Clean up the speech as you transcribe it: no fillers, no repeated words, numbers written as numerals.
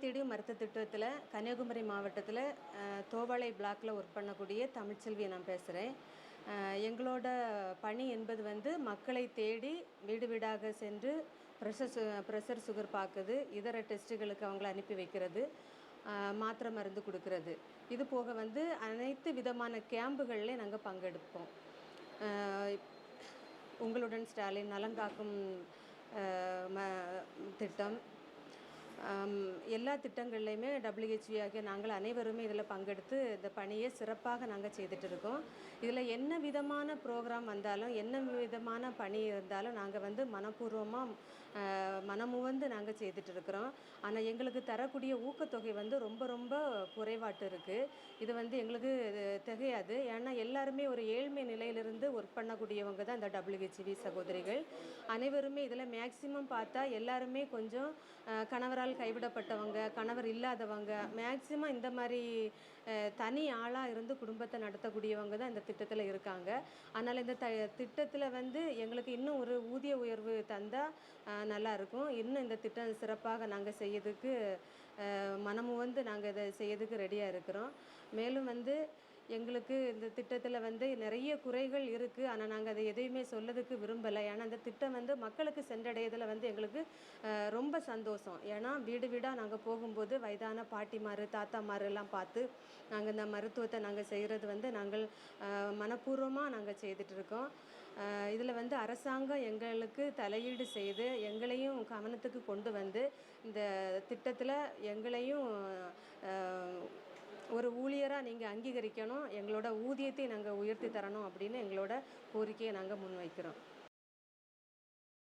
தேடி மருத்துவ திட்டத்தில் கன்னியாகுமரி மாவட்டத்தில் தோவாளை பிளாக்கில் ஒர்க் பண்ணக்கூடிய தமிழ்ச்செல்வி நான் பேசுகிறேன். எங்களோட பணி என்பது வந்து மக்களை தேடி வீடு வீடாக சென்று ப்ரெஷர் சுகர் பார்க்குறது, இதர டெஸ்ட்டுகளுக்கு அவங்கள அனுப்பி வைக்கிறது, மாத்திரை மருந்து கொடுக்கறது. இது போக வந்து அனைத்து விதமான கேம்புகள்லேயும் நாங்கள் பங்கெடுப்போம். உங்களுடன் ஸ்டாலின், நலங்காக்கும் திட்டம், எல்லா திட்டங்கள்லையுமே WHO ஆகிய நாங்கள் அனைவருமே இதில் பங்கெடுத்து இந்த பணியை சிறப்பாக நாங்கள் செய்துட்டு இருக்கோம். இதில் என்ன விதமான ப்ரோக்ராம் வந்தாலும், என்ன விதமான பணி இருந்தாலும் நாங்கள் வந்து மனமுவந்து நாங்கள் செய்துட்டு இருக்கிறோம். ஆனால் எங்களுக்கு தரக்கூடிய ஊக்கத்தொகை வந்து ரொம்ப ரொம்ப குறைவாட்டு இருக்குது. இது வந்து எங்களுக்கு திகையாது. ஏன்னா எல்லாருமே ஒரு ஏழ்மை நிலையிலிருந்து ஒர்க் பண்ணக்கூடியவங்க தான் இந்த WHV சகோதரிகள் அனைவருமே. இதில் மேக்சிமம் பார்த்தா எல்லாருமே கொஞ்சம் கணவரால் கைவிடப்பட்டவங்க, கணவர் இல்லாதவங்க, மேக்சிமம் இந்த மாதிரி தனி ஆளாக இருந்து குடும்பத்தை நடத்தக்கூடியவங்க தான் இந்த திட்டத்தில் இருக்காங்க. அதனால் இந்த திட்டத்தில் வந்து எங்களுக்கு இன்னும் ஒரு ஊதிய உயர்வு தந்தால் நல்லாயிருக்கும். இன்னும் இந்த திட்டம் சிறப்பாக நாங்கள் செய்யறதுக்கு மனமும் வந்து நாங்கள் இதை செய்யறதுக்கு ரெடியாக இருக்கிறோம். மேலும் வந்து எங்களுக்கு இந்த திட்டத்தில் வந்து நிறைய குறைகள் இருக்குது. ஆனால் நாங்கள் அதை எதையுமே சொல்லதுக்கு விரும்பலை. ஏன்னா அந்த திட்டம் வந்து மக்களுக்கு சென்றடையதில் வந்து எங்களுக்கு ரொம்ப சந்தோஷம். ஏன்னா வீடு வீடாக நாங்கள் போகும்போது வயதான பாட்டிமார், தாத்தாமார் எல்லாம் பார்த்து நாங்கள் இந்த மருத்துவத்தை நாங்கள் செய்கிறது வந்து நாங்கள் மனப்பூர்வமாக நாங்கள் செய்துட்ருக்கோம். இதில் வந்து அரசாங்கம் எங்களுக்கு தலையீடு செய்து எங்களையும் கவனத்துக்கு கொண்டு வந்து இந்த திட்டத்தில் எங்களையும் ஒரு ஊழியராக நீங்கள் அங்கீகரிக்கணும், எங்களோட ஊதியத்தை நாங்கள் உயர்த்தி தரணும் அப்படின்னு எங்களோட கோரிக்கையை நாங்கள் முன்வைக்கிறோம்.